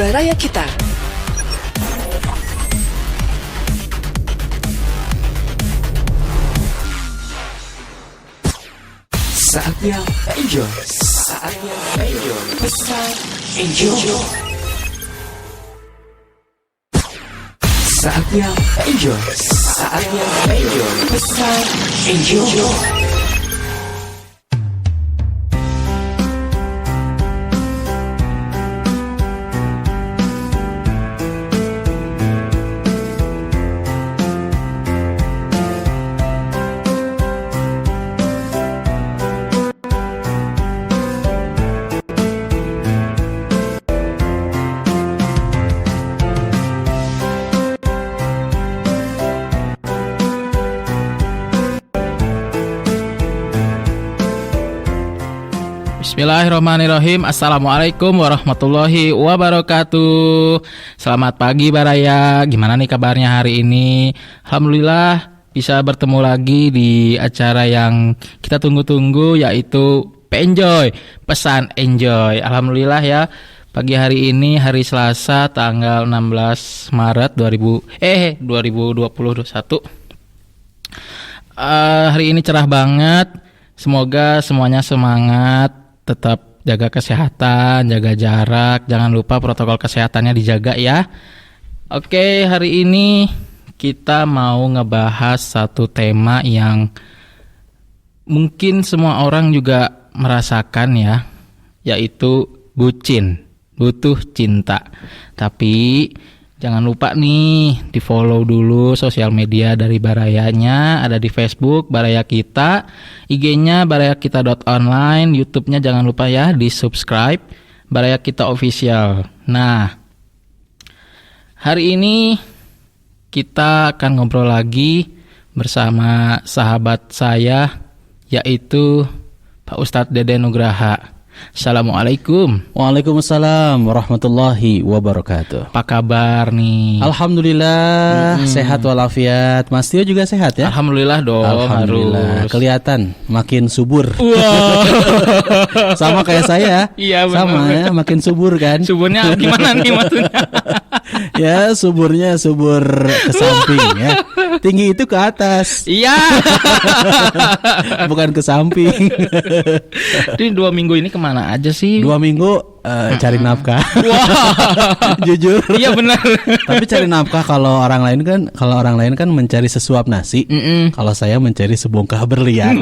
Baraya Kita. Saatnya enjoy. Saatnya enjoy. Pesan enjoy. Saatnya enjoy. Saatnya enjoy. Pesan enjoy. Bismillahirrahmanirrahim. Assalamualaikum warahmatullahi wabarakatuh. Selamat pagi Baraya. Gimana nih kabarnya hari ini? Alhamdulillah bisa bertemu lagi di acara yang kita tunggu-tunggu, yaitu Enjoy, Pesan Enjoy. Alhamdulillah ya, pagi hari ini hari Selasa tanggal 16 Maret 2021. Hari ini cerah banget. Semoga semuanya semangat, tetap jaga kesehatan, jaga jarak, jangan lupa protokol kesehatannya dijaga ya. Oke, hari ini kita mau ngebahas satu tema yang mungkin semua orang juga merasakan ya, yaitu bucin, butuh cinta. Tapi jangan lupa nih di follow dulu sosial media dari Barayanya. Ada di Facebook Baraya Kita, IG-nya barayakita.online, YouTube-nya jangan lupa ya di subscribe Baraya Kita Official. Nah, hari ini kita akan ngobrol lagi bersama sahabat saya, yaitu Pak Ustadz Dede Nugraha. Assalamualaikum. Waalaikumsalam warahmatullahi wabarakatuh. Apa kabar nih? Alhamdulillah sehat walafiat. Mas Tio juga sehat ya? Alhamdulillah dong. Alhamdulillah. Harus. Kelihatan makin subur. Wow. Sama kayak saya. Iya benar. Sama ya, makin subur kan? Suburnya gimana nih maksudnya? Ya suburnya subur ke samping ya. Tinggi itu ke atas. Iya. Bukan ke samping. Ini 2 minggu ini kemana aja sih? 2 minggu cari nafkah. Wah. Jujur. Iya benar. Tapi cari nafkah kalau orang lain kan mencari sesuap nasi. Kalau saya mencari sebongkah berlian.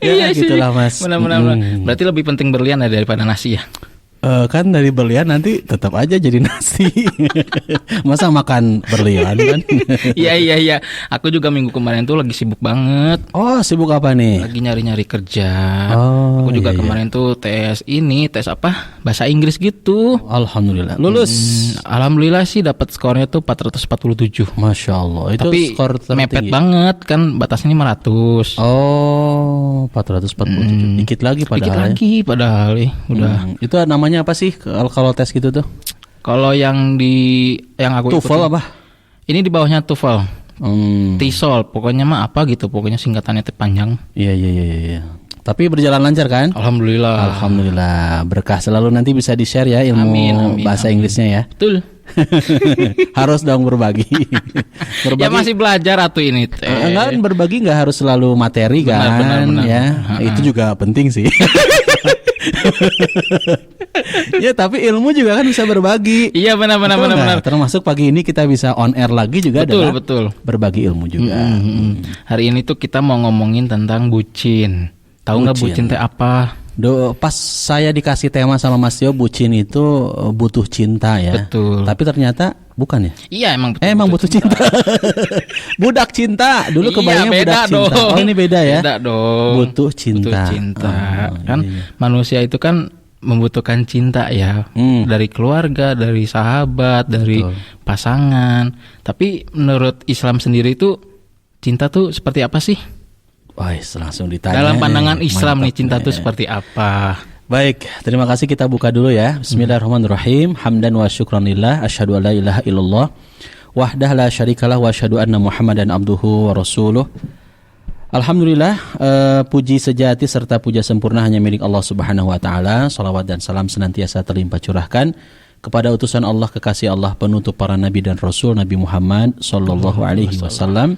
Iya gitulah sih. Mas. Benar. Berarti lebih penting berlian ya daripada nasi ya? Kan dari berlian nanti tetap aja jadi nasi. Masa makan berlian kan? Iya. Aku juga minggu kemarin tuh lagi sibuk banget. Oh, sibuk apa nih? Lagi nyari-nyari kerja. Oh, Aku juga iya. kemarin tuh tes apa? Bahasa Inggris gitu. Alhamdulillah. Lulus. Alhamdulillah sih dapat skornya tuh 447. Masya Allah. Itu Tapi skor tertinggi. mepet banget kan, batasnya 500. Oh, 447. Dikit lagi padahal. Dikit lagi padahal udah. Itu namanya apa sih kalau tes gitu tuh? Kalau yang aku TOEFL ikutin, apa? ini di bawahnya TOEFL. TESOL, pokoknya mah apa gitu, pokoknya singkatannya panjang. Iya. Tapi berjalan lancar kan? Alhamdulillah. Berkah selalu, nanti bisa di-share ya ilmu Amin, bahasa Inggrisnya ya. Betul. Harus dong berbagi. Ya masih belajar atuh ini. Enggak, berbagi nggak harus selalu materi Benar. ya. Itu juga penting sih. Ya tapi ilmu juga kan bisa berbagi. Iya benar. Termasuk pagi ini kita bisa on air lagi juga. Betul. Berbagi ilmu juga. Hari ini tuh kita mau ngomongin tentang bucin. Tahu nggak bucin teh apa? Pas saya dikasih tema sama Mas Tio, bucin itu butuh cinta ya. Betul. Tapi ternyata bukan ya? Iya emang betul. Emang butuh cinta. Budak cinta. Dulu kebayangnya budak dong. cinta. Oh ini beda ya? Beda dong. Butuh cinta. Kan manusia itu kan membutuhkan cinta ya. Dari keluarga, dari sahabat, dari pasangan. Tapi menurut Islam sendiri itu cinta tuh seperti apa sih? Wah, langsung ditanya. Dalam pandangan Islam nih cinta tuh ya. seperti apa? Baik, terima kasih, kita buka dulu ya. Bismillahirrahmanirrahim. Hamdan wa syukranillah, asyhadu an la ilaha illallah wahdah la syarikalah wa asyhadu anna Muhammadan abduhu wa rasuluh. Alhamdulillah, puji sejati serta puja sempurna hanya milik Allah Subhanahu wa taala. Salawat dan salam senantiasa terlimpah curahkan kepada utusan Allah, kekasih Allah, penutup para nabi dan rasul, Nabi Muhammad sallallahu alaihi wasallam,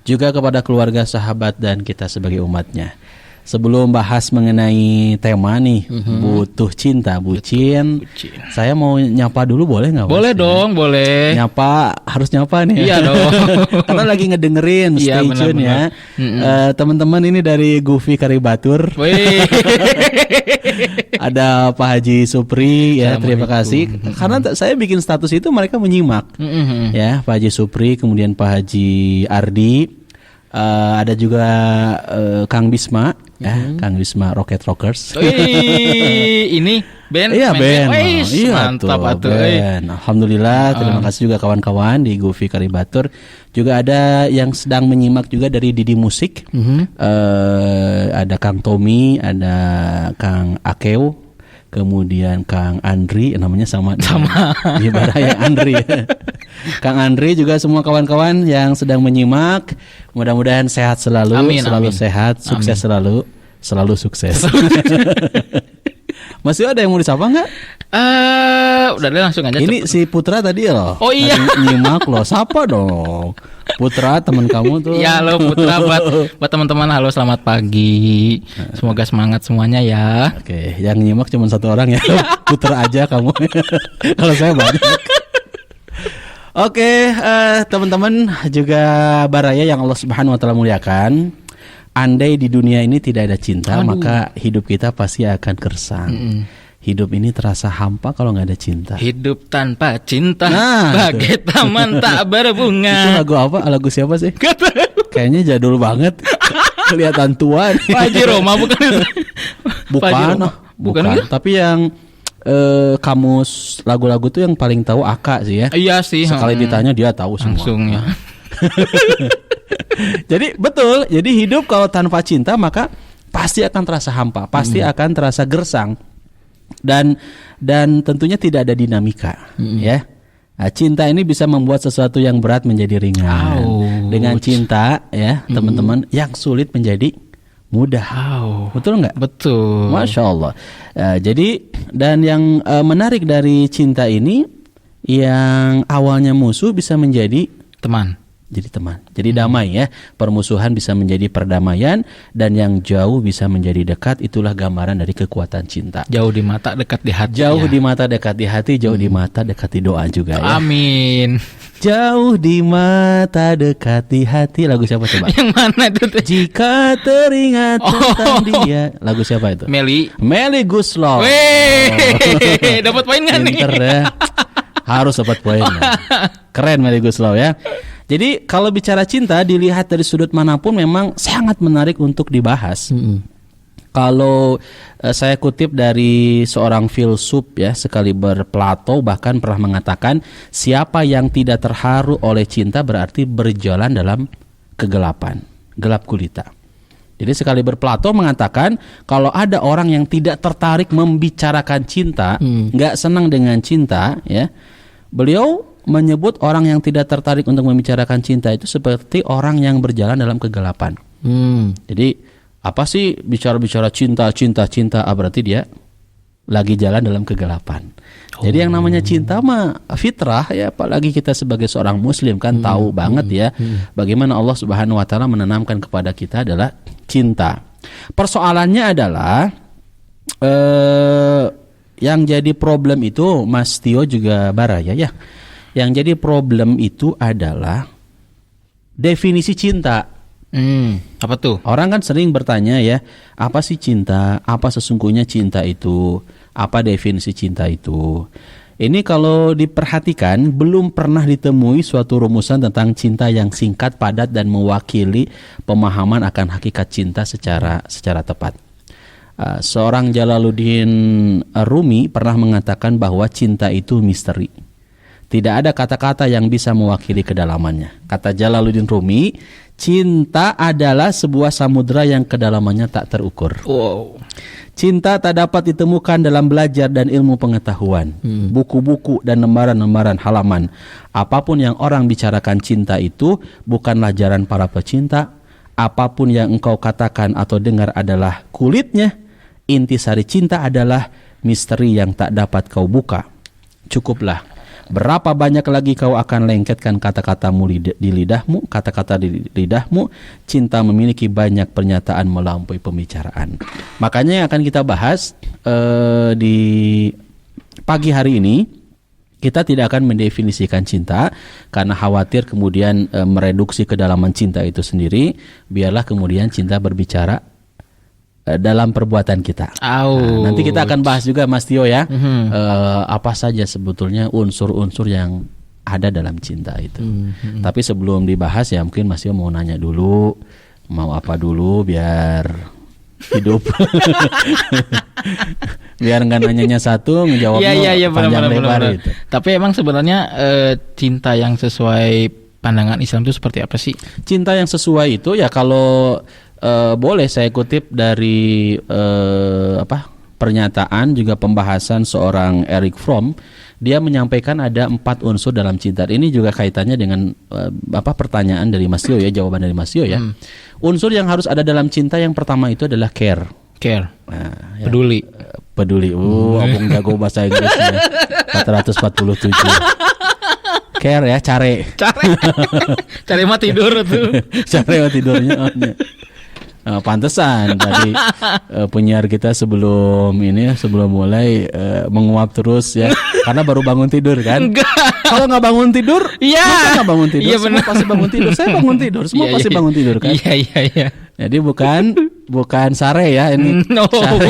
juga kepada keluarga, sahabat dan kita sebagai umatnya. Sebelum bahas mengenai tema nih, butuh cinta, bucin, saya mau nyapa dulu, boleh nggak? Boleh dong, boleh. Nyapa, harus nyapa nih. Iya dong. Karena lagi ngedengerin, Iya, stay tune ya. Teman-teman ini dari Gufi Karibatur. Wih. Ada Pak Haji Supri ya, terima kasih. Karena saya bikin status itu mereka menyimak. Ya, Pak Haji Supri, kemudian Pak Haji Ardi. Ada juga Kang Bisma, ya, Kang Bisma Rocket Rockers. Ini band. Iya, band. Iya, mantap atuh. Alhamdulillah, terima kasih juga kawan-kawan di Gufi Karibatur. Juga ada yang sedang menyimak juga dari Didi Musik. Ada Kang Tommy, ada Kang Akeu, kemudian Kang Andri, namanya sama di Baraya Andri. Kang Andri juga semua kawan-kawan yang sedang menyimak, mudah-mudahan sehat selalu, selalu sehat, sukses selalu sukses. Masih ada yang mau disapa nggak? Udah deh, langsung aja. Ini si Putra tadi loh. Oh iya. Nyimak loh, sapa dong. Putra teman kamu tuh. Ya halo Putra, buat teman-teman, halo selamat pagi. Semoga semangat semuanya ya. Oke, yang nyimak cuma satu orang ya. Putra aja kamu. Kalau saya banyak. Oke, teman-teman juga Baraya yang Allah Subhanahu wa taala muliakan. Andai di dunia ini tidak ada cinta, maka hidup kita pasti akan gersang. Hidup ini terasa hampa kalau nggak ada cinta. Hidup tanpa cinta, bagai taman tak berbunga. Itu lagu apa? Lagu siapa sih? Kayaknya jadul banget. Kelihatan tua nih. Pak Haji Roma bukan? Bukan. Tapi yang kamus lagu-lagu tuh yang paling tahu Aka sih ya. Iya sih. Sekali ditanya dia tahu semua. Langsung ya. Jadi betul. Jadi hidup kalau tanpa cinta maka pasti akan terasa hampa, pasti akan terasa gersang. Dan tentunya tidak ada dinamika, ya. Nah, cinta ini bisa membuat sesuatu yang berat menjadi ringan. Dengan cinta, ya, teman-teman, yang sulit menjadi mudah. Betul nggak? Betul. Masya Allah. Jadi dan yang menarik dari cinta ini, yang awalnya musuh bisa menjadi teman. Jadi teman, jadi damai ya. Permusuhan bisa menjadi perdamaian, dan yang jauh bisa menjadi dekat. Itulah gambaran dari kekuatan cinta. Jauh di mata, dekat di hati. Jauh di mata, dekat di hati. Jauh di mata, dekat di doa juga ya. Amin. Jauh di mata, dekat di hati. Lagu siapa coba? Yang mana itu? Jika teringat tentang dia. Lagu siapa itu? Meli Guslow. Dapat poin nggak nih? Pinter ya. Harus dapat poin. Keren Meli Guslow ya. Jadi kalau bicara cinta dilihat dari sudut manapun memang sangat menarik untuk dibahas. Kalau saya kutip dari seorang filsuf ya, sekaliber Plato bahkan pernah mengatakan, siapa yang tidak terharu oleh cinta berarti berjalan dalam kegelapan, gelap gulita. Jadi sekaliber Plato mengatakan kalau ada orang yang tidak tertarik membicarakan cinta, nggak senang dengan cinta, ya, beliau menyebut orang yang tidak tertarik untuk membicarakan cinta itu seperti orang yang berjalan dalam kegelapan. Jadi apa sih bicara-bicara cinta, berarti dia lagi jalan dalam kegelapan. Jadi yang namanya cinta mah fitrah ya, apalagi kita sebagai seorang muslim kan tahu banget ya bagaimana Allah Subhanahu wa taala menanamkan kepada kita adalah cinta. Persoalannya adalah yang jadi problem itu, Mas Tio juga Baraya ya. Yang jadi problem itu adalah definisi cinta. Apa tuh? Orang kan sering bertanya ya, apa sih cinta? Apa sesungguhnya cinta itu? Apa definisi cinta itu? Ini kalau diperhatikan belum pernah ditemui suatu rumusan tentang cinta yang singkat, padat dan mewakili pemahaman akan hakikat cinta secara tepat. Seorang Jalaluddin Rumi pernah mengatakan bahwa cinta itu misteri. Tidak ada kata-kata yang bisa mewakili kedalamannya. Kata Jalaluddin Rumi, cinta adalah sebuah samudra yang kedalamannya tak terukur. Cinta tak dapat ditemukan dalam belajar dan ilmu pengetahuan, buku-buku dan lembaran-lembaran halaman. Apapun yang orang bicarakan cinta itu bukanlah ajaran para pecinta, apapun yang engkau katakan atau dengar adalah kulitnya, intisari cinta adalah misteri yang tak dapat kau buka. Cukuplah. Berapa banyak lagi kau akan lengketkan kata-katamu di lidahmu, kata-kata di lidahmu. Cinta memiliki banyak pernyataan melampaui pembicaraan. Makanya yang akan kita bahas di pagi hari ini, kita tidak akan mendefinisikan cinta karena khawatir kemudian mereduksi kedalaman cinta itu sendiri. Biarlah kemudian cinta berbicara dalam perbuatan kita. Nanti kita akan bahas juga Mas Tio ya, apa saja sebetulnya unsur-unsur yang ada dalam cinta itu. Tapi sebelum dibahas ya mungkin Mas Tio mau nanya dulu, mau apa dulu biar hidup. Biar nggak nanyanya satu, ngejawabnya panjang lebar gitu. Tapi emang sebenarnya cinta yang sesuai pandangan Islam itu seperti apa sih? Cinta yang sesuai itu ya kalau boleh saya kutip dari pernyataan juga pembahasan seorang Erich Fromm. Dia menyampaikan ada 4 unsur dalam cinta. Ini juga kaitannya dengan pertanyaan dari Mas Tio ya, jawaban dari Mas Tio ya. Unsur yang harus ada dalam cinta yang pertama itu adalah care. Nah, peduli. Peduli. Abang jago bahasa Inggrisnya. 447. Care ya, care mah tidur tuh. Care mah tidurnya. Pantesan tadi penyiar kita sebelum mulai menguap terus ya, karena baru bangun tidur kan. Kalau nggak bangun tidur, masa nggak bangun tidur? Iya, semua pasti bangun tidur. Saya bangun tidur, semua pasti bangun tidur kan. Iya. Jadi bukan sare ya ini. No, sare.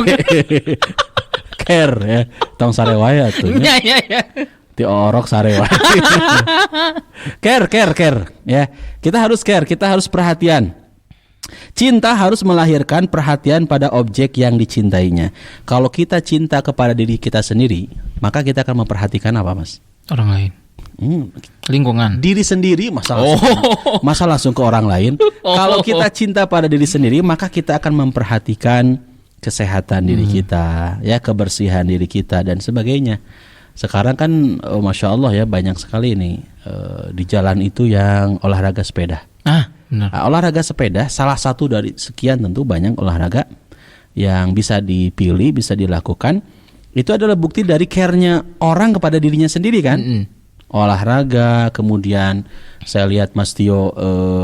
Care ya, tong sare waya tuh. Iya. Diorok sare waya. Care ya. Kita harus care, kita harus perhatian. Cinta harus melahirkan perhatian pada objek yang dicintainya. Kalau kita cinta kepada diri kita sendiri, maka kita akan memperhatikan apa, Mas? Orang lain. Lingkungan. Diri sendiri masa langsung ke orang lain. Kalau kita cinta pada diri sendiri, maka kita akan memperhatikan kesehatan diri kita, ya, kebersihan diri kita dan sebagainya. Sekarang kan Masya Allah ya, banyak sekali nih di jalan itu yang olahraga sepeda. Benar. Olahraga sepeda salah satu dari sekian, tentu banyak olahraga yang bisa dipilih, bisa dilakukan. Itu adalah bukti dari care-nya orang kepada dirinya sendiri kan. Olahraga, kemudian saya lihat Mas Tio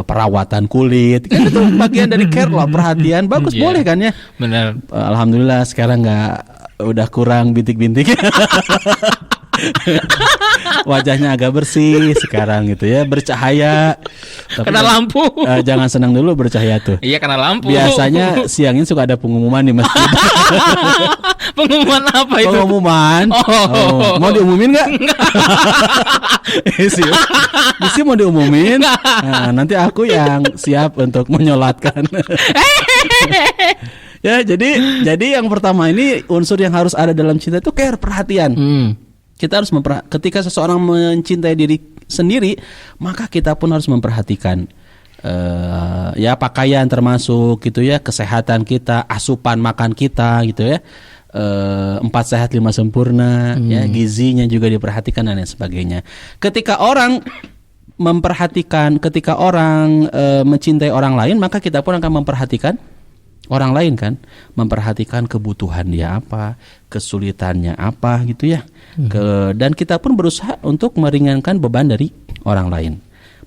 perawatan kulit, kan itu bagian dari care lah, perhatian. Bagus, boleh kan ya. Benar. Alhamdulillah sekarang udah kurang bintik-bintik. Wajahnya agak bersih sekarang gitu ya, bercahaya. Tapi kena lampu. Jangan senang dulu bercahaya tuh. Iya, kena lampu. Biasanya siangnya suka ada pengumuman di masjid. Pengumuman apa itu? Pengumuman. Mau diumumin nggak? Sih mau diumumin. Nah, nanti aku yang siap untuk menyolatkan. Ya, jadi yang pertama ini unsur yang harus ada dalam cinta itu care, perhatian. Kita harus ketika seseorang mencintai diri sendiri, maka kita pun harus memperhatikan ya pakaian termasuk gitu ya, kesehatan kita, asupan makan kita gitu ya. 4 sehat 5 sempurna, ya, gizinya juga diperhatikan dan lain sebagainya. Ketika orang mencintai orang lain, maka kita pun akan memperhatikan orang lain kan, memperhatikan kebutuhan dia apa, kesulitannya apa gitu ya. Dan kita pun berusaha untuk meringankan beban dari orang lain.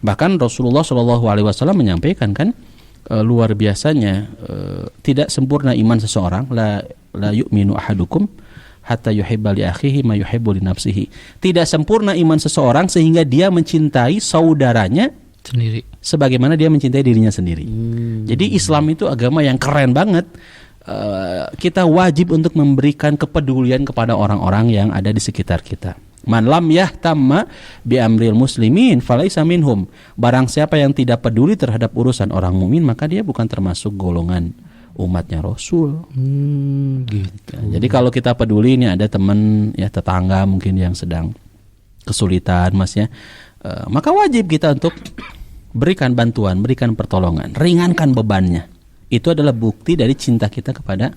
Bahkan Rasulullah SAW menyampaikan kan, luar biasanya tidak sempurna iman seseorang, la yu'minu ahadukum hatta yuhibba li akhihi ma yuhibbu li nafsihi. Tidak sempurna iman seseorang sehingga dia mencintai saudaranya sendiri sebagaimana dia mencintai dirinya sendiri. Jadi Islam itu agama yang keren banget. Kita wajib untuk memberikan kepedulian kepada orang-orang yang ada di sekitar kita. Man lam yahtamma bi amril muslimin falaisa minhum. Barang siapa yang tidak peduli terhadap urusan orang mukmin, maka dia bukan termasuk golongan umatnya Rasul. Gitu. Jadi kalau kita peduli, ini ada teman ya, tetangga mungkin yang sedang kesulitan, Mas ya. Maka wajib kita untuk berikan bantuan, berikan pertolongan, ringankan bebannya. Itu adalah bukti dari cinta kita kepada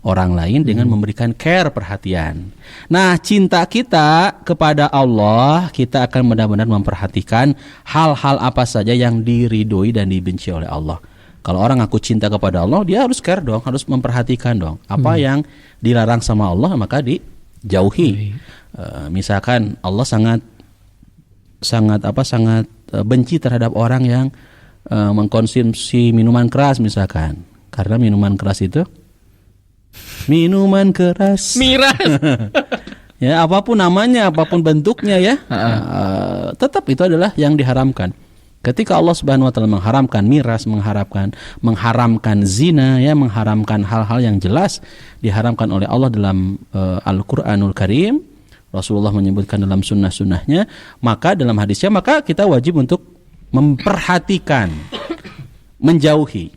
orang lain dengan memberikan care, perhatian. Nah, cinta kita kepada Allah, kita akan benar-benar memperhatikan hal-hal apa saja yang diridhoi dan dibenci oleh Allah. Kalau orang ngaku cinta kepada Allah, dia harus care dong, harus memperhatikan dong. Apa yang dilarang sama Allah maka dijauhi. Misalkan Allah sangat benci terhadap orang yang mengkonsumsi minuman keras misalkan. Karena minuman keras itu minuman keras. Miras. Ya, apapun namanya, apapun bentuknya ya, tetap itu adalah yang diharamkan. Ketika Allah Subhanahu wa taala mengharamkan miras, mengharamkan zina ya, mengharamkan hal-hal yang jelas diharamkan oleh Allah dalam Al-Qur'anul Karim, Rasulullah menyebutkan dalam sunnah-sunnahnya, maka dalam hadisnya maka kita wajib untuk memperhatikan, menjauhi.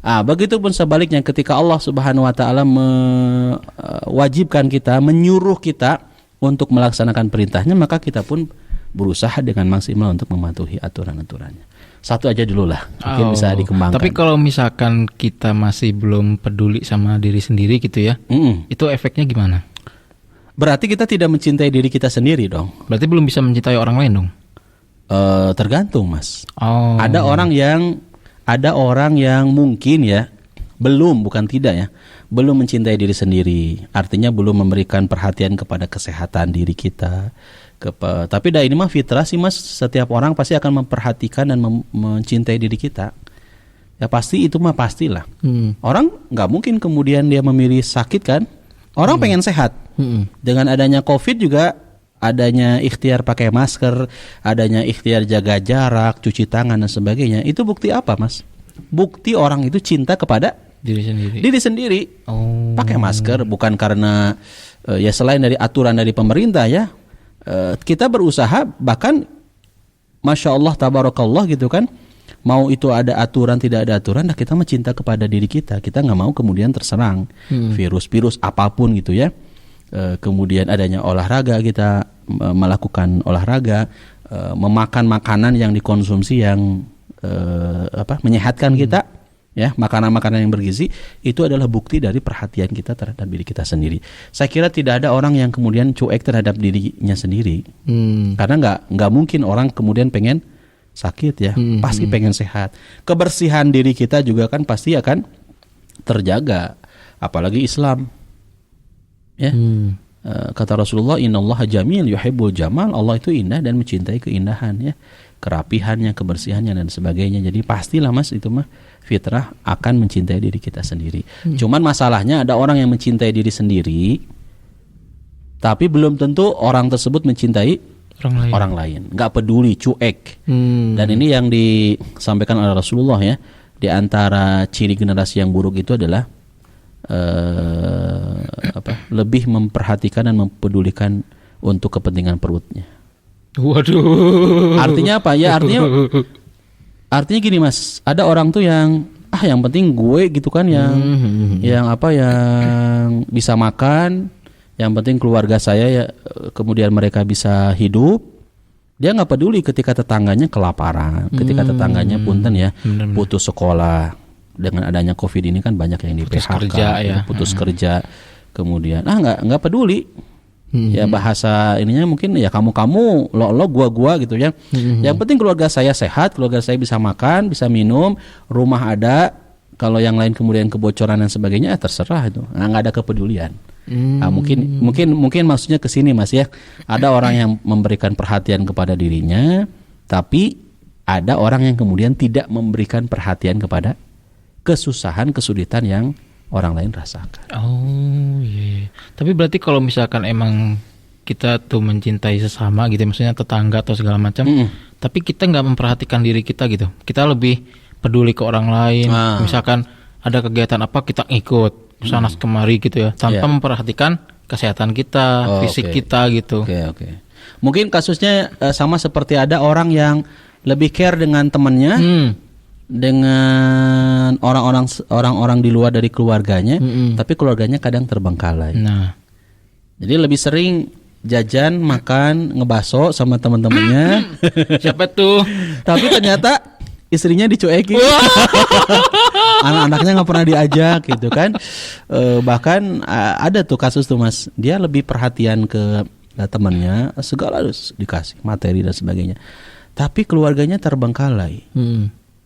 Begitupun sebaliknya ketika Allah Subhanahu wa taala mewajibkan kita, menyuruh kita untuk melaksanakan perintahnya, maka kita pun berusaha dengan maksimal untuk mematuhi aturan-aturannya. Satu aja dulu lah, mungkin bisa dikembangkan. Tapi kalau misalkan kita masih belum peduli sama diri sendiri gitu ya, itu efeknya gimana? Berarti kita tidak mencintai diri kita sendiri dong. Berarti belum bisa mencintai orang lain dong? Tergantung, Mas. Ada orang yang mungkin ya bukan tidak ya, belum mencintai diri sendiri. Artinya belum memberikan perhatian kepada kesehatan diri kita. Tapi ini mah fitrah sih, Mas. Setiap orang pasti akan memperhatikan dan mencintai diri kita. Ya pasti itu mah pastilah. Orang nggak mungkin kemudian dia memilih sakit kan. Orang pengen sehat. Dengan adanya COVID juga, adanya ikhtiar pakai masker, adanya ikhtiar jaga jarak, cuci tangan dan sebagainya. Itu bukti apa, Mas? Bukti orang itu cinta kepada diri sendiri. Pakai masker bukan karena ya selain dari aturan dari pemerintah ya. Kita berusaha, bahkan Masya Allah tabarakallah gitu kan, mau itu ada aturan tidak ada aturan, kita mencinta kepada diri kita. Kita nggak mau kemudian terserang virus apapun gitu ya. Kemudian adanya olahraga, kita melakukan olahraga, memakan makanan yang dikonsumsi yang menyehatkan kita ya, makanan-makanan yang bergizi, itu adalah bukti dari perhatian kita terhadap diri kita sendiri. Saya kira tidak ada orang yang kemudian cuek terhadap dirinya sendiri. Karena nggak mungkin orang kemudian pengen sakit ya, pasti pengen sehat. Kebersihan diri kita juga kan pasti akan terjaga, apalagi Islam ya. Kata Rasulullah, innallaha jamil yuhibbul jamal, Allah itu indah dan mencintai keindahan ya, kerapihannya, kebersihannya dan sebagainya. Jadi pastilah Mas, itu mah fitrah akan mencintai diri kita sendiri. Cuman masalahnya ada orang yang mencintai diri sendiri, tapi belum tentu orang tersebut mencintai orang lain. Nggak peduli, cuek. Dan ini yang disampaikan oleh Rasulullah ya, di antara ciri generasi yang buruk itu adalah lebih memperhatikan dan mempedulikan untuk kepentingan perutnya. Waduh. Artinya apa? Ya artinya gini Mas, ada orang tuh yang yang penting gue gitu kan, yang bisa makan, yang penting keluarga saya ya, kemudian mereka bisa hidup. Dia nggak peduli ketika tetangganya kelaparan, ketika tetangganya punten ya putus sekolah. Dengan adanya COVID ini kan banyak yang di PHK, putus kerja, kemudian nggak peduli. Ya bahasa ininya mungkin ya kamu lo gua gitu ya. Yang penting keluarga saya sehat, keluarga saya bisa makan, bisa minum, rumah ada. Kalau yang lain kemudian kebocoran dan sebagainya terserah itu. Nggak ada kepedulian. Mungkin maksudnya ke sini Mas ya. Ada orang yang memberikan perhatian kepada dirinya, tapi ada orang yang kemudian tidak memberikan perhatian kepada kesusahan, kesulitan yang orang lain rasakan. Iya. Tapi berarti kalau misalkan emang kita tuh mencintai sesama gitu, maksudnya tetangga atau segala macam, tapi kita nggak memperhatikan diri kita gitu, kita lebih peduli ke orang lain. Misalkan ada kegiatan apa kita ikut sana kemari gitu ya, tanpa memperhatikan kesehatan kita, fisik kita gitu. Oke. Mungkin kasusnya sama seperti ada orang yang lebih care dengan temannya, dengan orang-orang di luar dari keluarganya, tapi keluarganya kadang terbengkalai. Jadi lebih sering jajan, makan, ngebaso sama teman-temannya. Siapa tuh? Tapi ternyata istrinya dicuekin. Anak-anaknya nggak pernah diajak gitu kan. Bahkan ada tuh kasus tuh Mas, dia lebih perhatian ke temannya, segala harus dikasih materi dan sebagainya. Tapi keluarganya terbengkalai.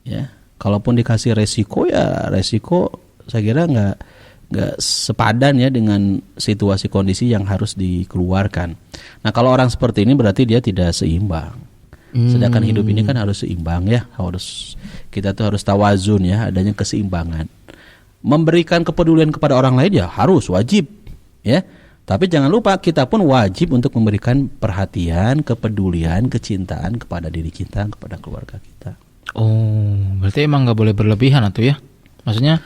Ya, Kalaupun dikasih resiko ya resiko saya kira nggak sepadan ya dengan situasi kondisi yang harus dikeluarkan. Nah kalau orang seperti ini berarti dia tidak seimbang. Sedangkan hidup ini kan harus seimbang ya, kita tuh harus tawazun ya, adanya keseimbangan. Memberikan kepedulian kepada orang lain ya harus wajib ya. Tapi jangan lupa kita pun wajib untuk memberikan perhatian, kepedulian, kecintaan kepada diri kita, kepada keluarga kita. Oh, berarti emang nggak boleh berlebihan atau ya? Maksudnya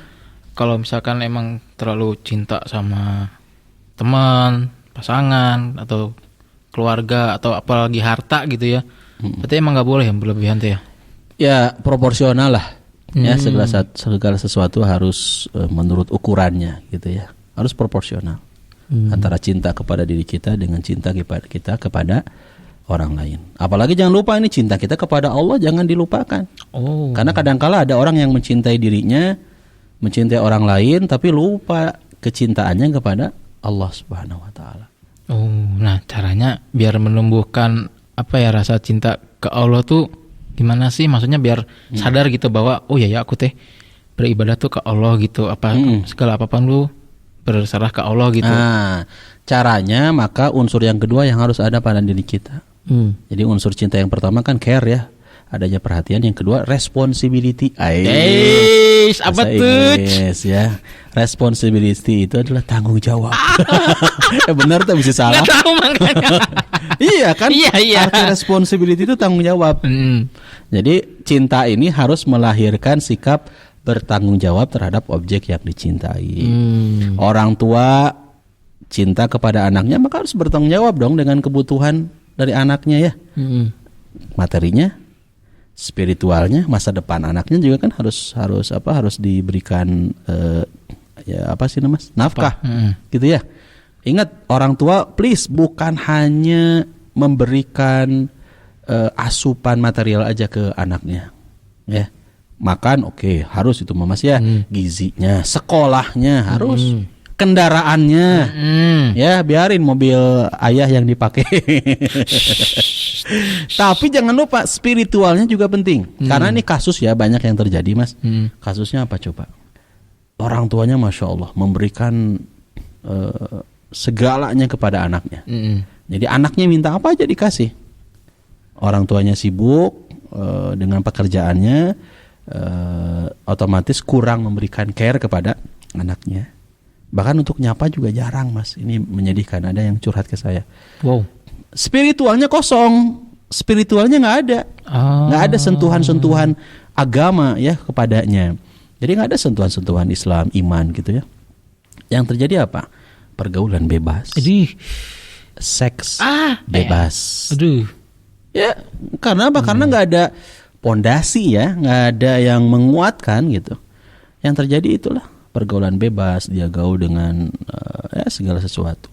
kalau misalkan emang terlalu cinta sama teman, pasangan atau keluarga atau apalagi harta gitu ya, berarti emang nggak boleh yang berlebihan tuh ya? Ya proporsional lah. Ya segala sesuatu harus menurut ukurannya gitu ya. Harus proporsional antara cinta kepada diri kita dengan cinta kita kepada orang lain. Apalagi jangan lupa ini cinta kita kepada Allah jangan dilupakan. Oh. Karena kadangkala ada orang yang mencintai dirinya, mencintai orang lain tapi lupa kecintaannya kepada Allah Subhanahu wa taala. Oh, nah caranya biar menumbuhkan rasa cinta ke Allah tuh gimana sih? Maksudnya biar sadar gitu bahwa oh ya aku teh beribadah tuh ke Allah gitu. Segala apapun lu berserah ke Allah gitu. Nah, caranya maka unsur yang kedua yang harus ada pada diri kita. Jadi unsur cinta yang pertama kan care ya, adanya perhatian. Yang kedua responsibility. Apa tuh? Yes ya. Responsibility itu adalah tanggung jawab. Benar tuh bisa salah. Nggak tahu makanya. Iya kan? Iya. Arti responsibility itu tanggung jawab. Jadi cinta ini harus melahirkan sikap bertanggung jawab terhadap objek yang dicintai. Orang tua cinta kepada anaknya maka harus bertanggung jawab dong dengan kebutuhan dari anaknya ya. Materinya, spiritualnya, masa depan anaknya juga kan harus diberikan nafkah. Gitu ya. Ingat orang tua please bukan hanya memberikan asupan material aja ke anaknya. Ya. Makan oke, harus itu Mas ya. Gizinya, sekolahnya harus. Kendaraannya, ya biarin mobil ayah yang dipakai. Tapi jangan lupa spiritualnya juga penting. Karena ini kasus ya banyak yang terjadi Mas. Kasusnya apa coba? Orang tuanya Masya Allah memberikan segalanya kepada anaknya. Jadi anaknya minta apa aja dikasih. Orang tuanya sibuk dengan pekerjaannya, otomatis kurang memberikan care kepada anaknya. Bahkan untuk nyapa juga jarang Mas. Ini menyedihkan, ada yang curhat ke saya. Wow. Spiritualnya kosong, spiritualnya nggak ada, nggak ada sentuhan-sentuhan agama ya kepadanya. Jadi nggak ada sentuhan-sentuhan Islam, iman gitu ya. Yang terjadi apa? Pergaulan bebas. Seks bebas. Ya karena apa? Karena nggak ada pondasi ya, nggak ada yang menguatkan gitu. Yang terjadi itulah pergaulan bebas, dia gaul dengan segala sesuatu.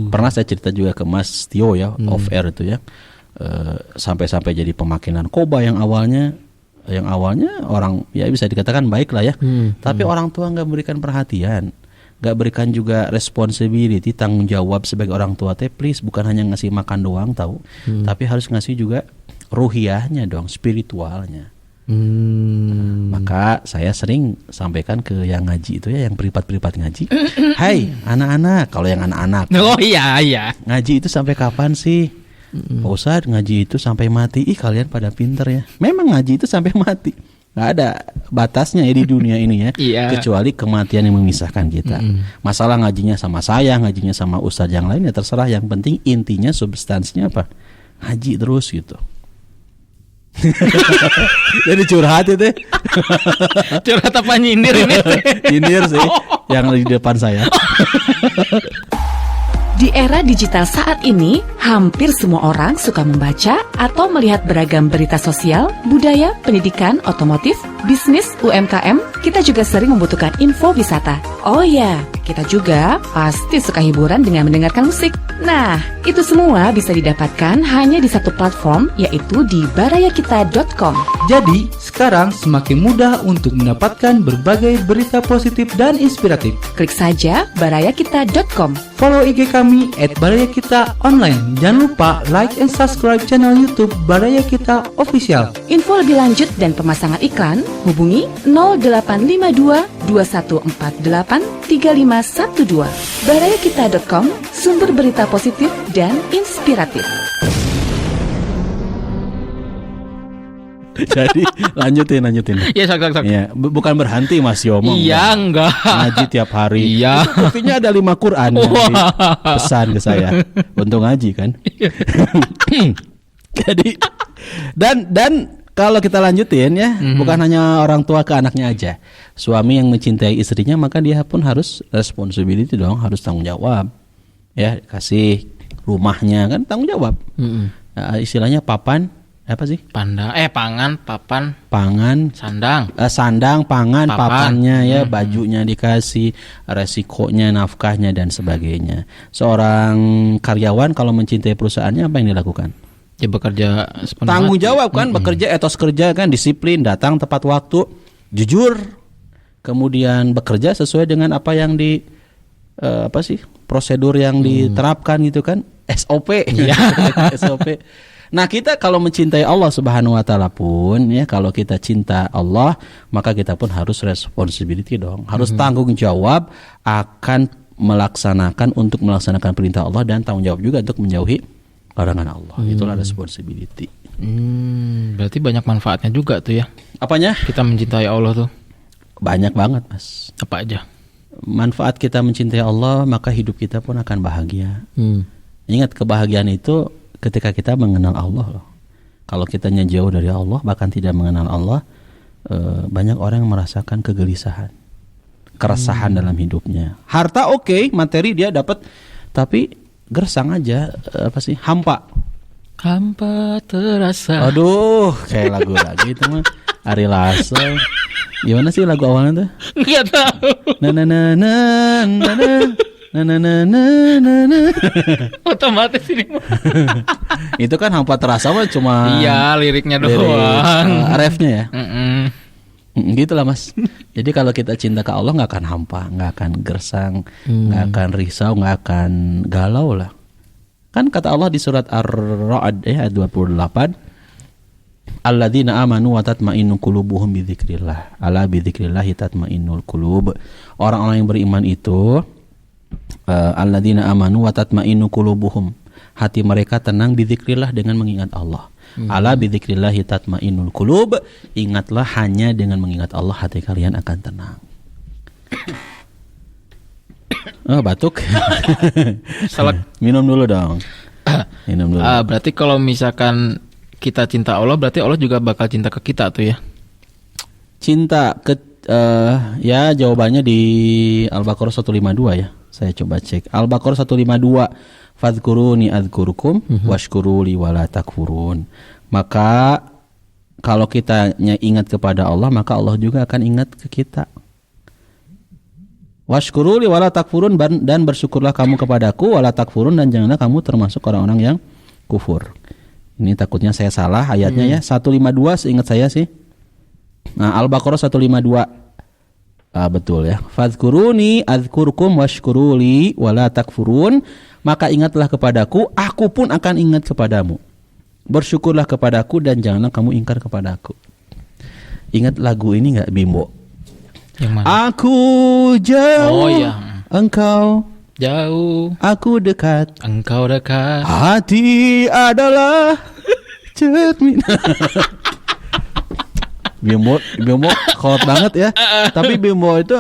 Pernah saya cerita juga ke Mas Tio ya, off air itu ya, sampai-sampai jadi pemakai narkoba yang awalnya orang ya bisa dikatakan baik lah ya, tapi orang tua nggak berikan perhatian, nggak berikan juga responsibility, tanggung jawab sebagai orang tua. Please bukan hanya ngasih makan doang tahu, tapi harus ngasih juga ruhiyahnya dong, spiritualnya. Maka saya sering sampaikan ke yang ngaji itu ya, yang privat ngaji. Hai anak-anak, kalau yang anak-anak. Oh iya. Ngaji itu sampai kapan sih? Pak Ustadz, ngaji itu sampai mati. Ih kalian pada pinter ya. Memang ngaji itu sampai mati. Gak ada batasnya ya di dunia ini ya. Kecuali kematian yang memisahkan kita. Masalah ngajinya sama saya, ngajinya sama ustadz yang lain ya terserah. Yang penting intinya substansinya apa? Ngaji terus gitu. Jadi curhat itu. Curhat apa nyindir ini? Nyindir sih yang di depan saya. Di era digital saat ini, hampir semua orang suka membaca atau melihat beragam berita sosial, budaya, pendidikan, otomotif, bisnis, UMKM. Kita juga sering membutuhkan info wisata. Oh ya, Kita juga pasti suka hiburan dengan mendengarkan musik. Nah, itu semua bisa didapatkan hanya di satu platform, yaitu di barayakita.com. Jadi, sekarang semakin mudah untuk mendapatkan berbagai berita positif dan inspiratif. Klik saja barayakita.com. Follow IG kami @barayakitaonline. Jangan lupa like and subscribe channel YouTube Baraya Kita Official. Info lebih lanjut dan pemasangan iklan, hubungi 0852 2148 3512. barayakita.com, sumber berita positif dan inspiratif. Jadi lanjutin. Iya, sok. Ya, bukan berhenti Mas Yomo. Iya, enggak. Ngaji tiap hari. Iya. Buktinya ada 5 Quran yang dipesan ke saya untuk ngaji kan. Jadi dan kalau kita lanjutin ya, bukan hanya orang tua ke anaknya aja. Suami yang mencintai istrinya maka dia pun harus responsibility dong, harus tanggung jawab. Ya, kasih rumahnya kan tanggung jawab. Nah, istilahnya papan apa sih? Pangan, Sandang, pangan, Papan. papannya ya, bajunya dikasih, resikonya, nafkahnya dan sebagainya. Seorang karyawan kalau mencintai perusahaannya apa yang dilakukan? Ya bekerja sepenuh Tanggung hati. jawab kan, bekerja, etos kerja kan, disiplin, datang tepat waktu, jujur, kemudian bekerja sesuai dengan apa yang prosedur yang diterapkan gitu kan, SOP. SOP. Nah, kita kalau mencintai Allah Subhanahu wa taala pun ya, kalau kita cinta Allah, maka kita pun harus responsibility dong. Harus tanggung jawab akan untuk melaksanakan perintah Allah dan tanggung jawab juga untuk menjauhi larangan Allah. Itulah responsibility. Berarti banyak manfaatnya juga tuh ya. Apanya? Kita mencintai Allah tuh. Banyak banget, Mas. Apa aja? Manfaat kita mencintai Allah, maka hidup kita pun akan bahagia. Ingat, kebahagiaan itu ketika kita mengenal Allah loh. Kalau kitanya jauh dari Allah, bahkan tidak mengenal Allah, banyak orang yang merasakan kegelisahan, keresahan dalam hidupnya. Harta oke, materi dia dapat, tapi gersang aja, hampa terasa. Aduh, kayak lagu lagi itu mah Ari Lasso. Gimana sih lagu awalnya tuh? Enggak tahu. Otomatis ini mah. Itu kan hampa terasa mah cuma Iya, liriknya doang. Refnya ya. Gitulah Mas. Jadi kalau kita cinta ke Allah nggak akan hampa, nggak akan gersang, nggak akan risau, nggak akan galau lah. Kan kata Allah di surat Ar-Ra'd ayat 28, alladzina amanu wa tatma'innu qulubuhum bidzikrillah. Ala bidzikrillah tatma'innul qulub. Orang-orang yang beriman itu alladzina amanu wa tatma'innu qulubuhum. Hati mereka tenang bidzikrillah, dengan mengingat Allah. Ala bidzikrillah tatma'innul qulub. Ingatlah, hanya dengan mengingat Allah hati kalian akan tenang. Oh, batuk. Salah. Minum dulu dong. Minum dulu. Berarti kalau misalkan kita cinta Allah, berarti Allah juga bakal cinta ke kita tuh ya. Cinta ke ya, jawabannya di Al-Baqarah 152 ya. Saya coba cek. Al-Baqarah 152. Fadhkuruni adzkurkum washkuruli wala takfurun. Maka kalau kita ingat kepada Allah, maka Allah juga akan ingat ke kita. Washkuruli wala takfurun, dan bersyukurlah kamu kepadaku, wala takfurun, dan janganlah kamu termasuk orang-orang yang kufur. Ini takutnya saya salah ayatnya ya. 152 seingat saya sih. Nah, Al-Baqarah 152. Betul ya. Fadhkuruni adzkurkum washkuruli wala takfurun. Maka ingatlah kepadaku, aku pun akan ingat kepadamu. Bersyukurlah kepadaku, dan janganlah kamu ingkar kepadaku. Ingat lagu ini enggak, Bimbo? Yang mana? Aku jauh, Oh iya. engkau Jauh, aku dekat. engkau dekat. Hati adalah cermin. Bimbo kolot banget ya. Tapi Bimbo itu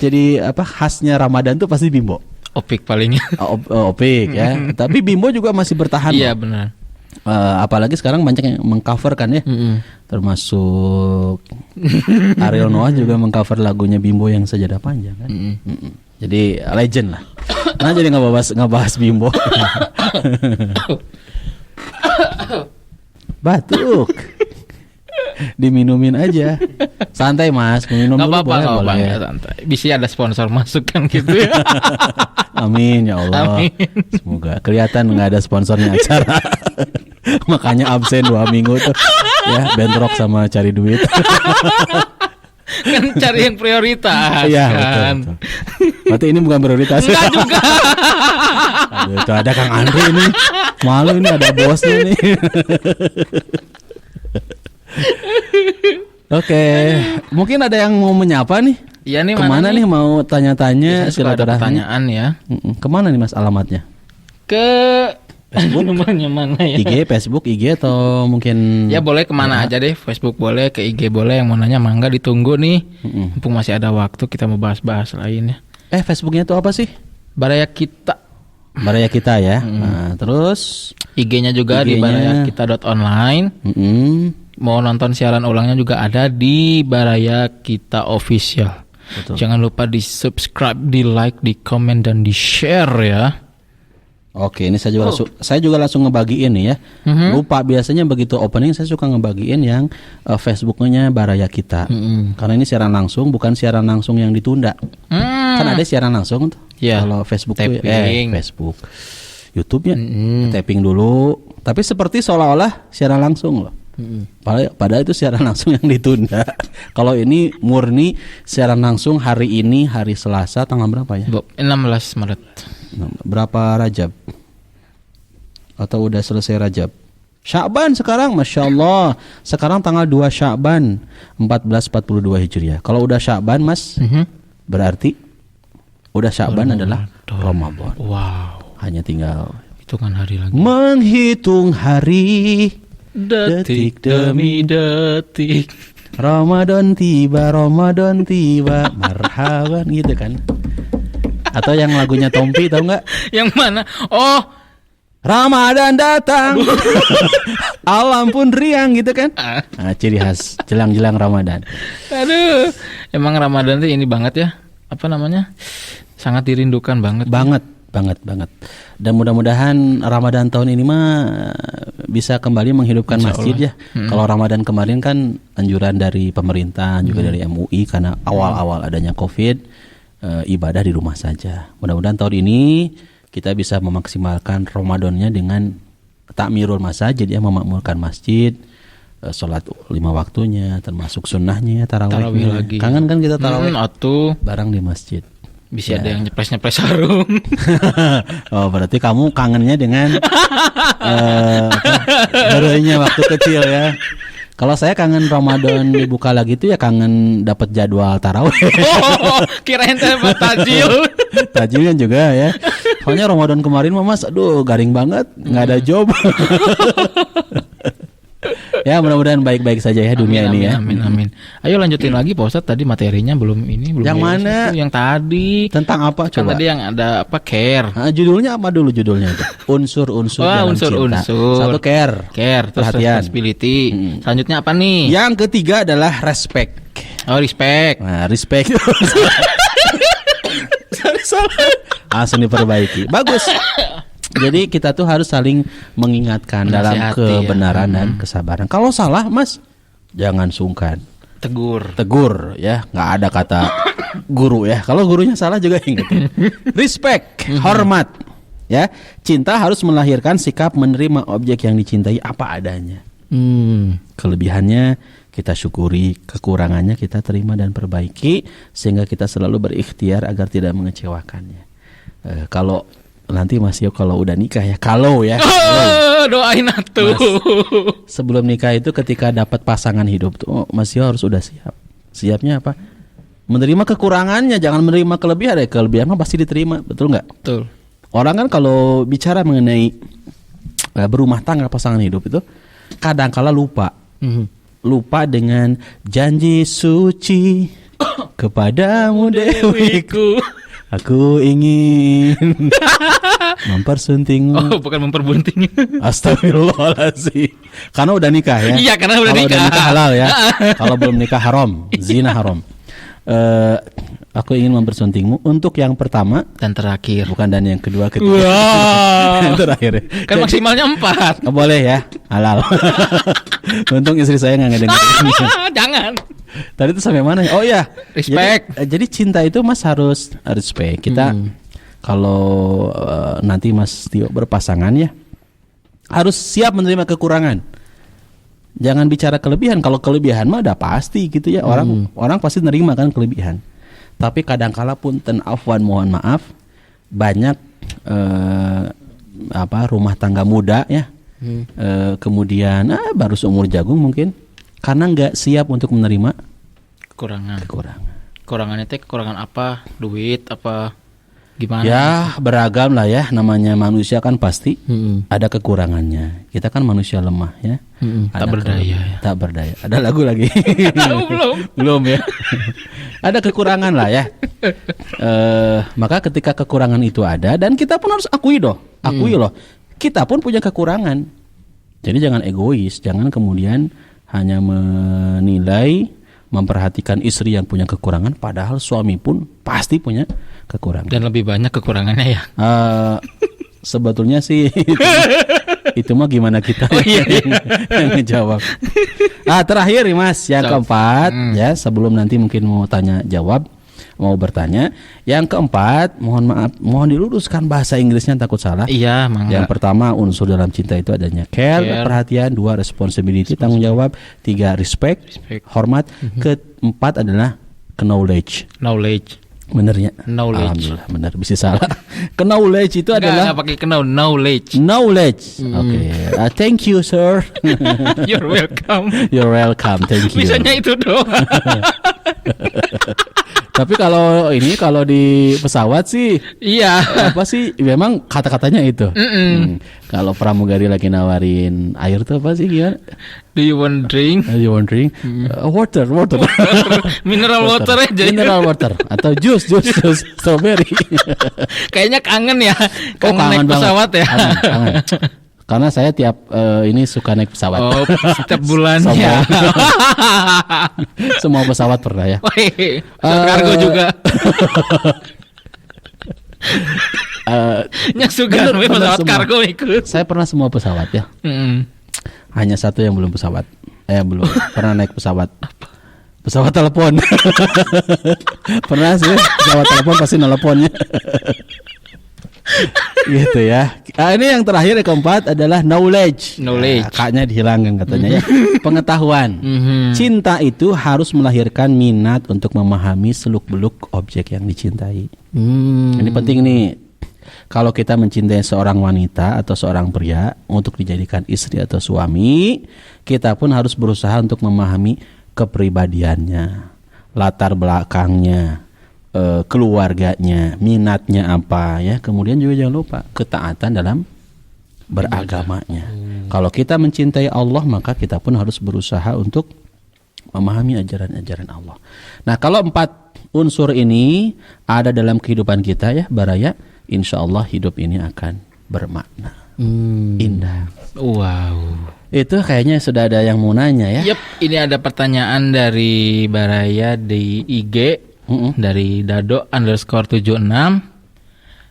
jadi khasnya Ramadan tuh pasti Bimbo. Opik palingnya. Opik ya. Tapi Bimbo juga masih bertahan. Iya loh. benar. Apalagi sekarang banyak yang mengcover kan ya. Termasuk Ariel Noah juga mengcover lagunya Bimbo yang Sajadah Panjang kan. Jadi legend lah. Nah, jadi ngebahas Bimbo. Batuk. Diminumin aja. Santai Mas, minum Nggak dulu apa-apa, nggak boleh. apa-apa, santai. Bisa ada sponsor masuk kan gitu ya. Amin ya Allah. Amin. Semoga kelihatan nggak ada sponsornya acara. Makanya absen 2 minggu tuh. Ya, bentrok sama cari duit. Kan cari yang prioritas Iya, kan. betul. Berarti ini bukan prioritas. Enggak juga. Aduh, itu ada Kang Andri ini. Malu ini ada bosnya nih. Oke, mungkin ada yang mau menyapa nih. Iya nih, Kemana mana nih mau tanya-tanya Biasanya suka ada silaturahmi? pertanyaan ya. Kemana nih Mas alamatnya? Ke namanya mana ya? IG, Facebook, IG atau mungkin Ya boleh kemana aja deh. Facebook boleh, ke IG boleh. Yang mau nanya mangga ditunggu nih. Mumpung masih ada waktu kita mau bahas-bahas lainnya. Facebooknya itu apa sih? Baraya Kita. Baraya Kita ya. Nah, terus IG-nya juga di IG-nya. barayakita.online. Mau nonton siaran ulangnya juga ada di Baraya Kita Official. Betul. Jangan lupa di subscribe, di like, di komen dan di share ya. Oke, ini saya juga langsung ngebagiin nih ya. Lupa biasanya begitu opening saya suka ngebagiin yang Facebooknya Baraya Kita. Karena ini siaran langsung, bukan siaran langsung yang ditunda. Kan ada siaran langsung tuh. Iya. Kalau Facebook Tapping. Facebook, YouTube-nya tapping dulu. Tapi seperti seolah-olah siaran langsung loh. Padahal itu siaran langsung yang ditunda. Kalau ini murni siaran langsung hari ini, hari Selasa tanggal berapa ya? 16 Maret. Berapa Rajab? Atau udah selesai Rajab? Sya'ban sekarang, Masya Allah. Sekarang tanggal 2 Sya'ban 1442 Hijriah. Kalau udah Sya'ban Mas, berarti udah Sya'ban adalah Ramadan. Wow, Hanya tinggal hitungan hari lagi. menghitung hari, Detik demi detik. Ramadan tiba, marhaban gitu kan. Atau yang lagunya Tompi tahu nggak? Yang mana? Oh, Ramadan datang, alam pun riang gitu kan. Nah, ciri khas jelang-jelang Ramadan. aduh. Emang Ramadan tuh ini banget ya. Apa namanya? Sangat dirindukan banget. Banget. Dan mudah-mudahan Ramadan tahun ini mah bisa kembali menghidupkan Insya masjid ya. Kalau Ramadan kemarin kan anjuran dari pemerintah juga dari MUI karena awal-awal adanya Covid, ibadah di rumah saja. Mudah-mudahan tahun ini kita bisa memaksimalkan Ramadannya dengan takmirul masajid ya, memakmurkan masjid, sholat 5 waktunya termasuk sunnahnya, Tarawih tarawihnya. lagi. Kangen kan kita tarawih Atuh. bareng di masjid. Bisa ada yang nyepres-nyepres sarung. Oh, berarti kamu kangennya dengan berenya waktu kecil ya. Kalau saya kangen Ramadan dibuka lagi tuh ya kangen dapat jadwal tarawih. Oh, kirain teh buat tajil. Tajilnya juga ya. Soalnya Ramadan kemarin mah Mas, aduh garing banget, nggak ada job. Ya mudah-mudahan baik-baik saja ya dunia ini ya. Amin. Ayo lanjutin lagi Pak Ustadz, tadi materinya belum Yang beres mana? itu, yang tadi. Tentang apa Kan coba? tadi yang ada apa care. Nah, judulnya apa dulu judulnya itu? Unsur-unsur Wah, dalam cinta. unsur-unsur. Satu care. Terus Perhatian. responsibility. Selanjutnya apa nih? Yang ketiga adalah respect. Oh, respect. Nah, respect. Langsung diperbaiki. Bagus. Jadi kita tuh harus saling mengingatkan dalam Menasihati, kebenaran ya. dan kesabaran. Kalau salah, Mas, jangan sungkan. Tegur ya, nggak ada kata guru ya. Kalau gurunya salah juga ingetin. Respect, hormat. Ya, cinta harus melahirkan sikap menerima objek yang dicintai apa adanya. Kelebihannya kita syukuri, kekurangannya kita terima dan perbaiki sehingga kita selalu berikhtiar agar tidak mengecewakannya. Kalau nanti Mas Yo kalau udah nikah ya, kalau Doain atuh. sebelum nikah itu ketika dapat pasangan hidup tuh Mas Yo harus udah siap. Siapnya apa? Menerima kekurangannya, jangan menerima kelebihan. Kelebihan mah pasti diterima, betul nggak? Betul. Orang kan kalau bicara mengenai berumah tangga pasangan hidup itu kadang-kala lupa dengan janji suci kepadamu dewiku. Aku ingin mempersuntingmu. Oh, bukan memperbunting. Astagfirullahaladzim. Karena udah nikah ya. Iya, karena udah Kalau nikah. udah nikah halal ya. Kalau belum nikah haram, zina haram. aku ingin mempersuntingmu untuk yang pertama Dan terakhir. bukan dan yang kedua ketiga. Wow. Yang terakhir. Kan maksimalnya 4. Oh, boleh ya, halal. Untung istri saya nggak ngedengerin. Jangan. Tadi tuh sampai mana? Oh ya, Respect. Jadi cinta itu Mas harus respect. Kita kalau nanti Mas Tio berpasangan ya, harus siap menerima kekurangan. Jangan bicara kelebihan. Kalau kelebihan mah udah pasti gitu ya. Orang pasti nerima kan kelebihan. Tapi kadang-kala punten afwan, mohon maaf, banyak rumah tangga muda ya. Kemudian baru seumur jagung mungkin karena nggak siap untuk menerima Kekurangan. kekurangan. Itu kekurangan apa? Duit apa? Gimana? Ya beragam lah ya, namanya manusia kan pasti ada kekurangannya. Kita kan manusia lemah ya. Tak berdaya ya. Tak berdaya. Ada lagu lagi. Belum. Belum ya. Ada kekurangan lah ya. Maka ketika kekurangan itu ada dan kita pun harus akui loh. Kita pun punya kekurangan. Jadi jangan egois, jangan kemudian hanya menilai, memperhatikan istri yang punya kekurangan, padahal suami pun pasti punya kekurangan. Dan lebih banyak kekurangannya ya. Sebetulnya sih itu mah gimana kita yang ngejawab. Terakhir Mas, yang keempat ya, sebelum nanti mungkin mau bertanya. Yang keempat, mohon maaf, mohon diluruskan bahasa Inggrisnya, takut salah. Iya, mangga. Yang pertama, unsur dalam cinta itu adanya care. Perhatian. 2, responsibility, tanggung jawab. 3, respect. Hormat. Keempat adalah knowledge. Bener ya? Knowledge. Alhamdulillah, benar. Bisa salah. Knowledge itu adalah Enggak pakai knowledge. Oke. Thank you, sir. You're welcome. You're welcome. Thank you. Bisanya itu doang. Tapi kalau di pesawat sih, Iya. apa sih? Memang kata-katanya itu. Kalau pramugari lagi nawarin air tuh apa sih gimana? Do you want drink? You want drink? Water. Mineral water aja. Mineral water atau jus strawberry. Kayaknya kangen ya. Kangen Naik banget. pesawat ya. Kangen. Karena saya tiap ini suka naik pesawat. Oh, setiap bulannya. Semua pesawat pernah ya. Pesawat kargo juga. Nyasugan bener pesawat semua. kargo ikut. Saya pernah semua pesawat ya. Hanya satu yang belum pesawat. Belum pernah naik pesawat. Pesawat telepon. Pernah sih pesawat telepon pasti nelponnya. Gitu ya. Ini yang terakhir, yang keempat adalah knowledge. Kaknya dihilangkan katanya ya. Pengetahuan. Cinta itu harus melahirkan minat untuk memahami seluk-beluk objek yang dicintai. Ini penting nih. Kalau kita mencintai seorang wanita atau seorang pria untuk dijadikan istri atau suami, kita pun harus berusaha untuk memahami kepribadiannya, latar belakangnya, keluarganya, minatnya apa ya. Kemudian juga jangan lupa ketaatan dalam beragamanya. Kalau kita mencintai Allah, maka kita pun harus berusaha untuk memahami ajaran-ajaran Allah. Nah, kalau 4 unsur ini ada dalam kehidupan kita ya, Baraya, insya Allah hidup ini akan bermakna, indah. Wow. Itu kayaknya sudah ada yang mau nanya ya. Yep, ini ada pertanyaan dari Baraya di IG. Dari Dado_76.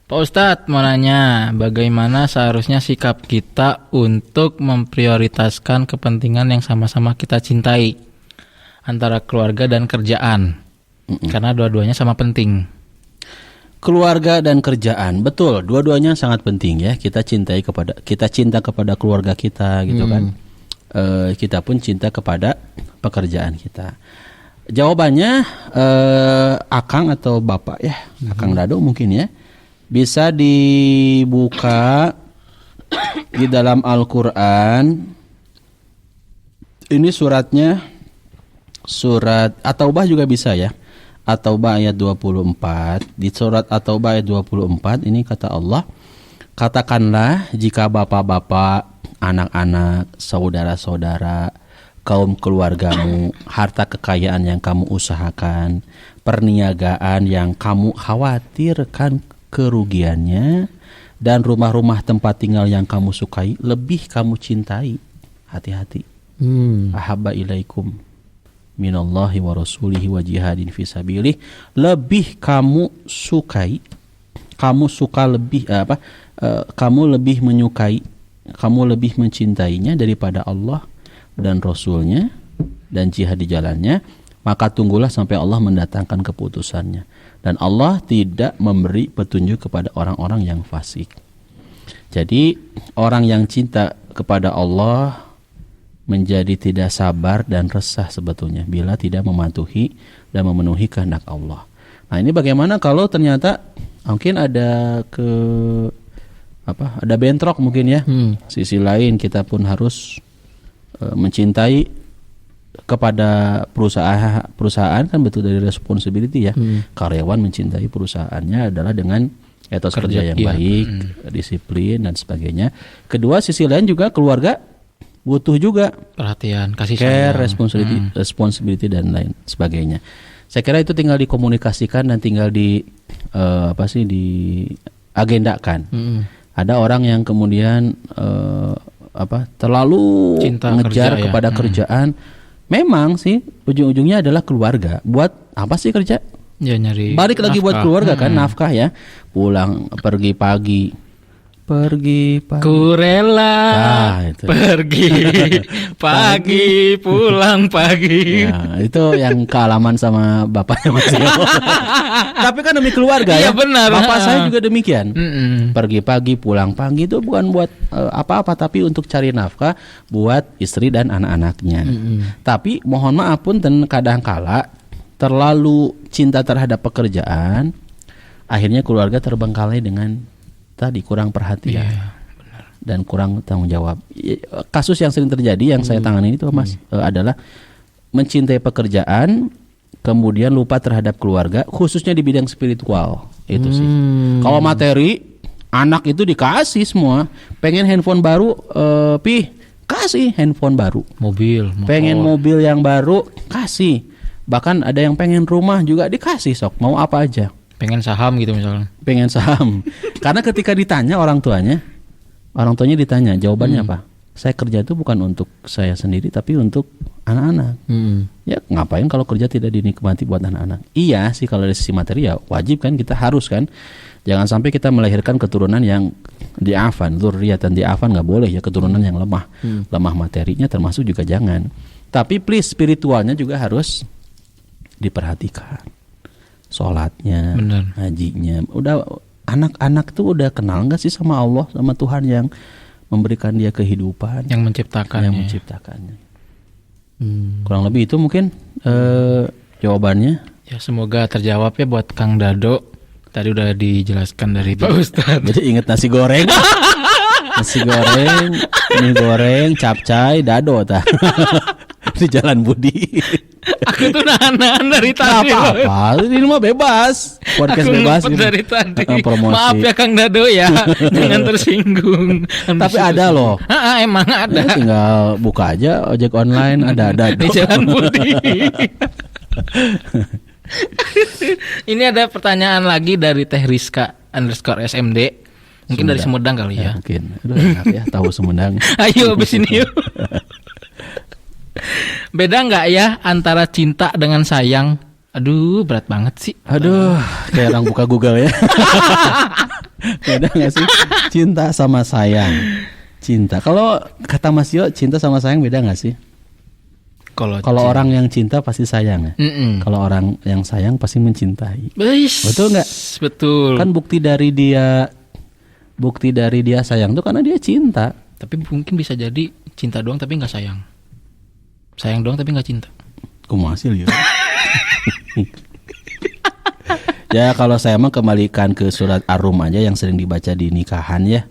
Pak Ustadz mau nanya, bagaimana seharusnya sikap kita untuk memprioritaskan kepentingan yang sama-sama kita cintai antara keluarga dan kerjaan? Karena dua-duanya sama penting. Keluarga dan kerjaan, betul, dua-duanya sangat penting ya. Kita cinta kepada keluarga kita gitu kan. Kita pun cinta kepada pekerjaan kita. Jawabannya Akang atau Bapak ya, Akang Dado mungkin ya, bisa dibuka di dalam Al-Quran. Ini suratnya, surat At-Taubah juga bisa ya. At-Taubah ayat 24. Di surat At-Taubah ayat 24 ini kata Allah, katakanlah jika bapak-bapak, anak-anak, saudara-saudara, kaum keluargamu, harta kekayaan yang kamu usahakan, perniagaan yang kamu khawatirkan kerugiannya, dan rumah-rumah tempat tinggal yang kamu sukai lebih kamu cintai. Hati-hati. Ahabba ilaikum minallahi wa rasulihi wa jihadin fisabilih, lebih kamu sukai, kamu suka lebih kamu lebih menyukai, kamu lebih mencintainya daripada Allah dan Rasulnya dan jihad di jalannya, maka tunggulah sampai Allah mendatangkan keputusannya. Dan Allah tidak memberi petunjuk kepada orang-orang yang fasik. Jadi orang yang cinta kepada Allah menjadi tidak sabar dan resah sebetulnya bila tidak mematuhi dan memenuhi kehendak Allah. Nah, ini bagaimana kalau ternyata mungkin ada ada bentrok mungkin ya. Sisi lain kita pun harus mencintai kepada perusahaan kan betul dari responsibility ya. Karyawan mencintai perusahaannya adalah dengan etos kerja yang baik, disiplin dan sebagainya. Kedua, sisi lain juga keluarga butuh juga perhatian, kasih care, sayang, responsibility dan lain sebagainya. Saya kira itu tinggal dikomunikasikan dan tinggal diagendakan. Ada orang yang kemudian terlalu cinta ngejar kerja, kepada kerjaan. Memang sih ujung-ujungnya adalah keluarga. Buat apa sih kerja? Ya nyari Balik lagi nafkah. buat keluarga kan, nafkah ya. Pulang pergi pagi. Ku rela itu. pergi pagi pulang pagi. Ya, itu yang kealaman sama bapaknya Mas Yo. Tapi kan demi keluarga Iya, ya. benar. Bapak saya juga demikian. Mm-mm. Pergi pagi pulang pagi itu bukan buat apa-apa, tapi untuk cari nafkah buat istri dan anak-anaknya. Tapi mohon maaf pun dan kadang-kala terlalu cinta terhadap pekerjaan, akhirnya keluarga terbengkalai dengan tadi kurang perhatian dan kurang tanggung jawab. Kasus yang sering terjadi yang saya tangani itu Mas adalah mencintai pekerjaan kemudian lupa terhadap keluarga, khususnya di bidang spiritual. Itu sih. Kalau materi anak itu dikasih semua, pengen handphone baru, kasih handphone baru. Mobil, motor. Pengen mobil yang baru, kasih. Bahkan ada yang pengen rumah juga dikasih, sok mau apa aja. Pengen saham gitu misalnya. Pengen saham. Karena ketika ditanya orang tuanya ditanya jawabannya apa? Saya kerja itu bukan untuk saya sendiri tapi untuk anak-anak. Ya ngapain kalau kerja tidak dinikmati buat anak-anak? Iya sih kalau dari sisi materi ya wajib kan, kita harus kan. Jangan sampai kita melahirkan keturunan yang diafan, dzurriatan diafan, nggak boleh ya, keturunan yang lemah. Lemah materinya termasuk juga jangan. Tapi please spiritualnya juga harus diperhatikan. Sholatnya, hajinya, udah anak-anak tuh udah kenal nggak sih sama Allah, sama Tuhan yang memberikan dia kehidupan, yang menciptakannya. Kurang lebih itu mungkin jawabannya. Ya semoga terjawab ya buat Kang Dado. Tadi udah dijelaskan dari Pak Ustadz. Jadi inget nasi goreng, mie goreng, capcay, dado tah. Di Jalan Budi. Aku tuh nahan dari tadi. Apa-apa, ini mah bebas. Podcast aku bebas ini. Dari tadi. Promosi. Maaf ya Kang Dado ya, jangan tersinggung. Tapi ada loh. Emang ada. Ya, tinggal buka aja ojek online, ada di Jalan Budi. Ini ada pertanyaan lagi dari Teh Rizka _SMD. Mungkin dari Sumedang kali ya. Mungkin. Aduh, enak ya tahu Sumedang. Ayo abis ini yuk. Beda nggak ya antara cinta dengan sayang? Aduh berat banget sih. Aduh kayak orang buka Google ya. Beda nggak sih cinta sama sayang? Cinta. Kalau kata Mas Yo, cinta sama sayang beda nggak sih? Kalau orang yang cinta pasti sayang ya. Kalau orang yang sayang pasti mencintai. Betul nggak? Betul. Kan bukti dari dia sayang tuh karena dia cinta. Tapi mungkin bisa jadi cinta doang tapi nggak sayang. Sayang doang tapi nggak cinta. Kumaha hasil ya? Ya kalau saya mah kembalikan ke surat Ar-Rum aja yang sering dibaca di nikahan ya.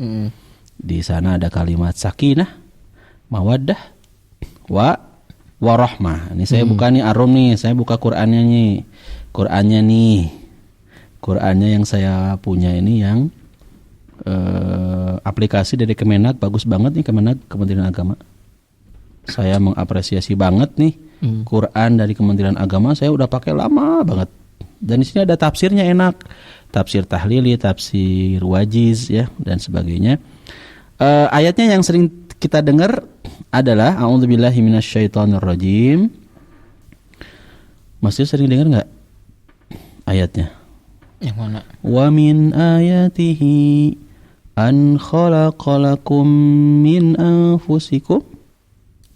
Di sana ada kalimat sakinah, mawaddah, warahmah. Ini saya buka nih Ar-Rum nih, saya buka Qur'annya nih. Qur'annya yang saya punya ini yang aplikasi dari Kemenak, bagus banget nih Kementerian Agama. Saya mengapresiasi banget nih Quran dari Kementerian Agama, saya udah pakai lama banget. Dan di sini ada tafsirnya enak, tafsir tahlili, tafsir wajiz ya dan sebagainya. Ayatnya yang sering kita dengar adalah a'udzubillahi minasyaitonirrajim. Masih sering dengar nggak ayatnya? Yang mana? Wa min ayatihi an khalaqalakum min anfusikum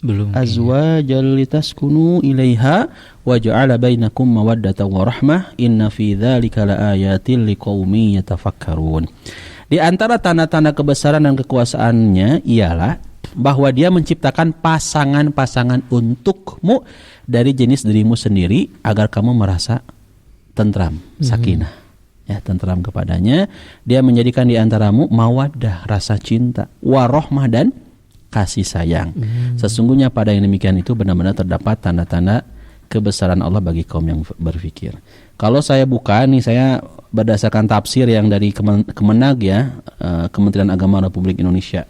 Belum. azwajan litaskunu ilaiha wa ja'ala bainakum mawaddatan wa rahmah inna fi dzalika laayatin liqaumin yatafakkarun. Di antara tanda-tanda kebesaran dan kekuasaannya ialah bahwa dia menciptakan pasangan-pasangan untukmu dari jenis dirimu sendiri agar kamu merasa tentram, sakinah, ya, tentram kepadanya. Dia menjadikan di antaramu mawaddah, rasa cinta, warahmah dan kasih sayang. Sesungguhnya pada yang demikian itu benar-benar terdapat tanda-tanda kebesaran Allah bagi kaum yang berfikir. Kalau saya buka nih, saya berdasarkan tafsir yang dari Kemenag ya, Kementerian Agama Republik Indonesia.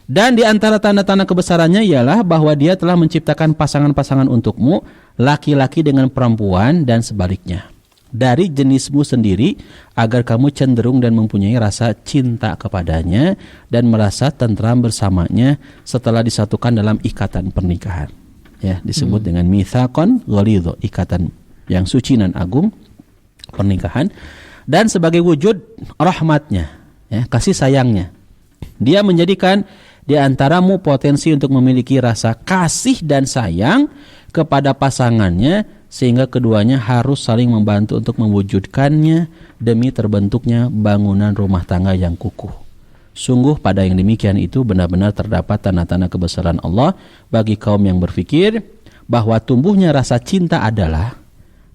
Dan di antara tanda-tanda kebesarannya ialah bahwa dia telah menciptakan pasangan-pasangan untukmu, laki-laki dengan perempuan dan sebaliknya, dari jenismu sendiri agar kamu cenderung dan mempunyai rasa cinta kepadanya dan merasa tentram bersamanya setelah disatukan dalam ikatan pernikahan. Ya, disebut dengan mitsaqan ghalidha, ikatan yang suci dan agung, pernikahan. Dan sebagai wujud rahmatnya, ya, kasih sayangnya, dia menjadikan di antaramu potensi untuk memiliki rasa kasih dan sayang kepada pasangannya, sehingga keduanya harus saling membantu untuk mewujudkannya demi terbentuknya bangunan rumah tangga yang kukuh. Sungguh pada yang demikian itu benar-benar terdapat tanda-tanda kebesaran Allah bagi kaum yang berfikir bahwa tumbuhnya rasa cinta adalah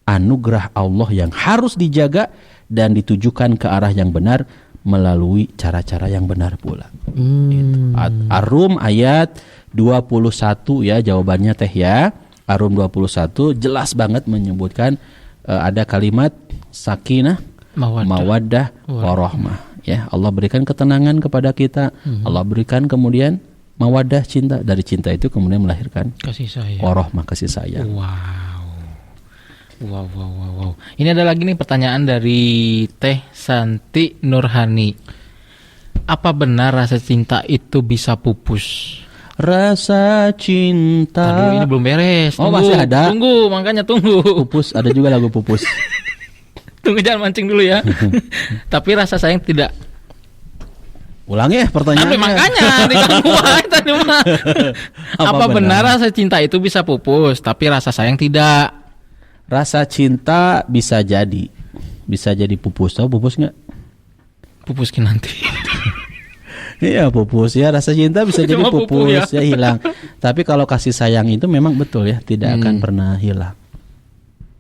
anugerah Allah yang harus dijaga dan ditujukan ke arah yang benar melalui cara-cara yang benar pula. Gitu. Ar-Rum ayat 21 ya, jawabannya teh ya. Ar-Rum 21 jelas banget menyebutkan ada kalimat sakinah, mawaddah, warahmah. Ya, Allah berikan ketenangan kepada kita. Allah berikan kemudian mawaddah, cinta. Dari cinta itu kemudian melahirkan Kasih sayang. warahmah, kasih sayang. Wow. Ini ada lagi nih pertanyaan dari Teh Santi Nurhani. Apa benar rasa cinta itu bisa pupus? Rasa cinta. Aduh, ini belum beres. Oh, masih ada? Tunggu, makanya tunggu. Pupus, ada juga lagu Pupus. Tunggu, jangan mancing dulu ya. Tapi rasa sayang tidak. Ulangi ya pertanyaannya. Tapi makanya tadi mah. Apa benar rasa cinta itu bisa pupus, tapi rasa sayang tidak? Rasa cinta bisa jadi pupus. Tahu pupus nggak? Pupuskin nanti. Iya, pupus ya, rasa cinta bisa jadi Cuma pupus ya. ya, hilang. Tapi kalau kasih sayang itu memang betul ya, tidak akan pernah hilang.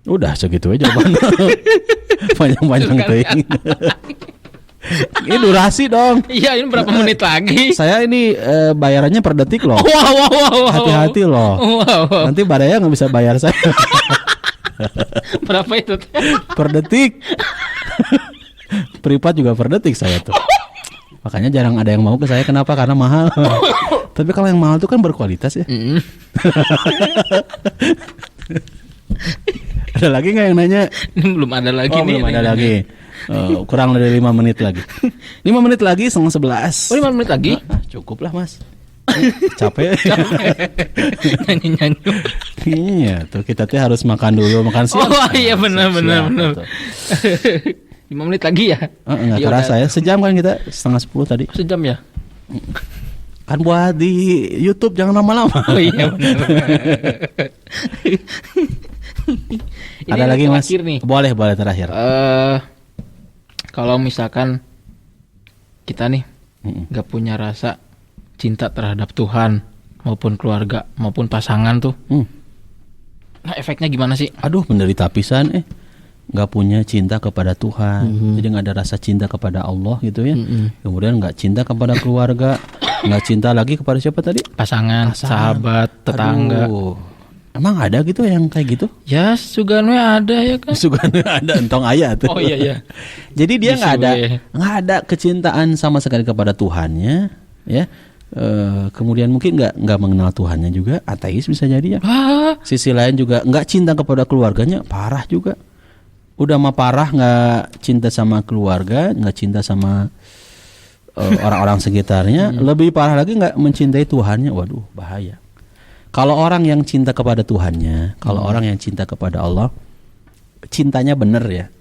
Udah segitu aja jawaban. Panjang-panjang teuing. Ini durasi dong. Iya, ini berapa menit lagi? Saya ini bayarannya per detik loh. Wow. Hati-hati loh. Wow. Nanti Baraya nggak bisa bayar saya. Berapa itu? Per detik. Privat juga per detik saya tuh. Makanya jarang ada yang mau ke saya. Kenapa? Karena mahal. Tapi kalau yang mahal tuh kan berkualitas ya. Ada lagi nggak yang nanya? Belum ada lagi nih. Belum ada lagi. Kurang dari 5 menit lagi. 5 menit lagi 10:11. Oh, 5 menit lagi? Cukup lah mas. Capek. Nyanyi. Iya tuh, kita tuh harus makan dulu, makan siang. Oh iya, benar. Tuh. 5 menit lagi ya? Enggak Ya terasa udah. ya. Sejam kan kita, 9:30 tadi. Sejam ya? Kan buat di YouTube jangan lama-lama. Oh iya, benar. Ada lagi mas? Terakhir nih. Boleh terakhir. Kalau misalkan kita nih nggak punya rasa cinta terhadap Tuhan maupun keluarga maupun pasangan tuh, nah efeknya gimana sih? Aduh, menderita pisan nggak punya cinta kepada Tuhan, jadi nggak ada rasa cinta kepada Allah gitu ya. Kemudian nggak cinta kepada keluarga, nggak cinta lagi kepada siapa tadi? Pasangan, sahabat, tetangga. Aduh. Emang ada gitu yang kayak gitu? Ya, suganwe ada ya kan? Sugana ada, entong aya tuh. Oh iya. Jadi dia nggak Disuwe. ada kecintaan sama sekali kepada Tuhannya, ya. Kemudian mungkin nggak mengenal Tuhannya juga, ateis bisa jadi ya. Sisi lain juga nggak cinta kepada keluarganya, parah juga. Udah mah parah, nggak cinta sama keluarga, nggak cinta sama orang-orang sekitarnya. Lebih parah lagi nggak mencintai Tuhannya, waduh bahaya. Kalau orang yang cinta kepada Tuhannya, kalau orang yang cinta kepada Allah, cintanya benar ya,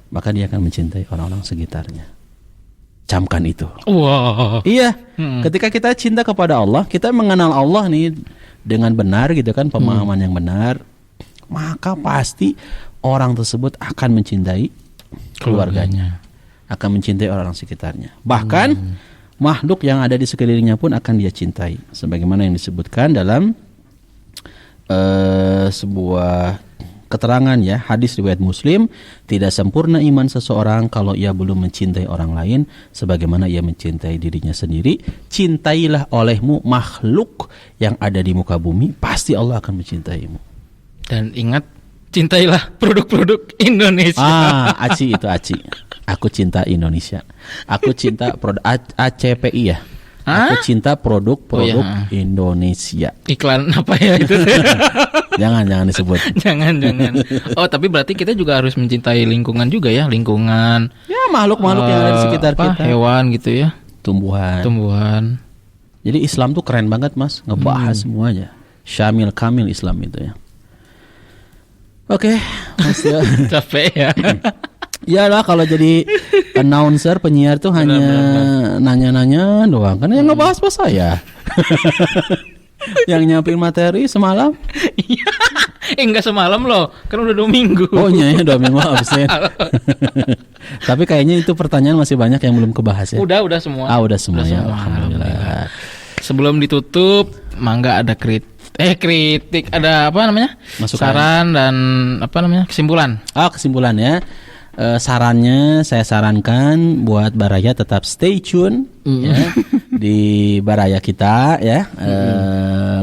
maka dia akan mencintai orang-orang sekitarnya. Camkan itu. Wah. Iya, ketika kita cinta kepada Allah, kita mengenal Allah nih dengan benar gitu kan, pemahaman yang benar, maka pasti orang tersebut akan mencintai keluarganya, akan mencintai orang sekitarnya. Bahkan makhluk yang ada di sekelilingnya pun akan dia cintai, sebagaimana yang disebutkan dalam sebuah keterangan ya, hadis riwayat Muslim, tidak sempurna iman seseorang kalau ia belum mencintai orang lain sebagaimana ia mencintai dirinya sendiri. Cintailah olehmu makhluk yang ada di muka bumi, pasti Allah akan mencintaimu. Dan ingat, cintailah produk-produk Indonesia. Aci itu Aci. Aku cinta Indonesia. Aku cinta produk ACPI ya. Aku cinta produk-produk Indonesia. Iklan apa ya itu? Jangan disebut. jangan. Oh, tapi berarti kita juga harus mencintai lingkungan juga ya, lingkungan. Ya, makhluk-makhluk yang ada di sekitar kita. Hewan gitu ya. Tumbuhan. Jadi Islam tuh keren banget, Mas, ngebahas semuanya. Syamil kamil Islam itu ya. Oke, Mas ya. Capek ya. Iyalah kalau jadi announcer, penyiar tuh hanya nanya-nanya doang. Kan yang ngebahas pas saya. Yang nyiapin materi semalam. Enggak semalam loh, kan udah 2 minggu. Oh iya, 2 minggu absen. Tapi kayaknya itu pertanyaan masih banyak yang belum kebahas ya. Udah semua. Udah semua ya. Alhamdulillah. Sebelum ditutup, mangga ada kritik, ada apa namanya? Masukan. Saran dan apa namanya? Kesimpulan. Kesimpulan ya. Sarannya saya sarankan buat Baraya tetap stay tune ya, di Baraya kita ya.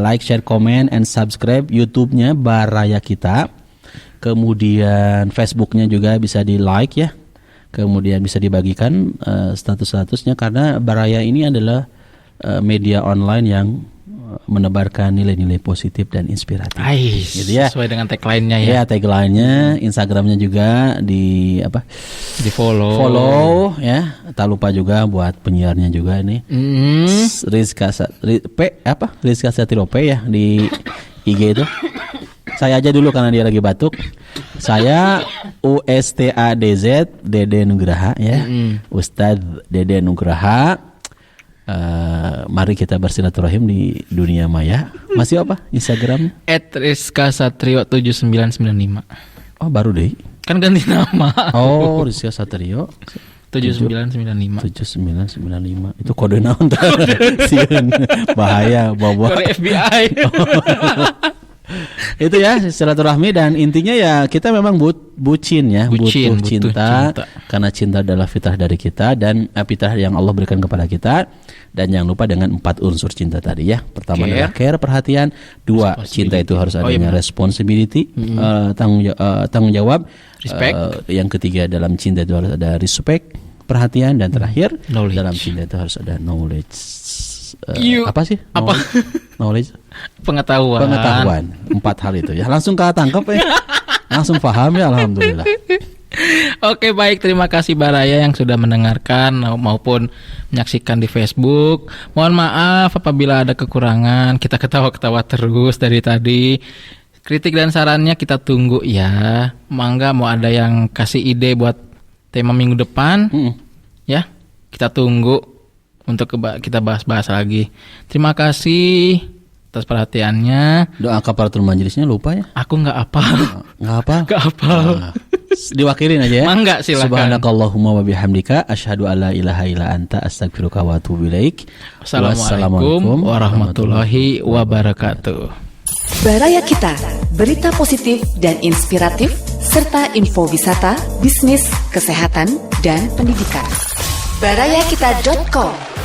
Like, share, comment, and subscribe YouTube-nya Baraya kita. Kemudian Facebook-nya juga bisa di like ya. Kemudian bisa dibagikan status-statusnya, karena Baraya ini adalah media online yang menebarkan nilai-nilai positif dan inspiratif. Gitu ya. Sesuai dengan tagline-nya ya. Iya, tagline-nya, Instagramnya juga di Di follow. Follow ya. Tak lupa juga buat penyiarnya juga nih. Rizka Satirope ya di IG itu. Saya aja dulu karena dia lagi batuk. Saya USTADZ Dede Nugraha ya. Ustadz Dede Nugraha. Mari kita bersilaturahim di dunia maya. Masih apa Instagram? @rizkasatrio7995. Oh, baru deh. Kan ganti nama. Oh, Rizka Satrio 7995. 7995. Itu kode naon tah? Sieun bahaya bawa. Kode FBI. Itu ya silaturahmi, dan intinya ya kita memang bucin ya, butuh cinta, karena cinta adalah fitrah dari kita dan fitrah yang Allah berikan kepada kita. Dan jangan lupa dengan 4 unsur cinta tadi ya. Pertama adalah care, perhatian. 2, cinta itu harus adanya responsibility, tanggung jawab. Respect. Yang ketiga, dalam cinta itu harus ada respect, perhatian, dan terakhir knowledge. Dalam cinta itu harus ada knowledge. Apa sih? Knowledge. Pengetahuan. 4 hal itu ya. Langsung ketangkep ya. Langsung paham ya, alhamdulillah. Oke, baik, terima kasih Baraya yang sudah mendengarkan maupun menyaksikan di Facebook. Mohon maaf apabila ada kekurangan. Kita ketawa-ketawa terus dari tadi. Kritik dan sarannya kita tunggu ya. Mangga mau ada yang kasih ide buat tema minggu depan. Ya, kita tunggu untuk kita bahas-bahas lagi. Terima kasih atas perhatiannya. Doa kafaratul majelisnya lupa ya? Aku nggak hafal. Nggak hafal. Diwakilin aja ya. Mangga, silakan. Subhanakallahumma wa bihamdika asyhadu alla ilaha illa anta astaghfiruka wa atubu ilaik. Wassalamualaikum warahmatullahi wabarakatuh. Baraya Kita, berita positif dan inspiratif serta info wisata, bisnis, kesehatan, dan pendidikan. barayakita.com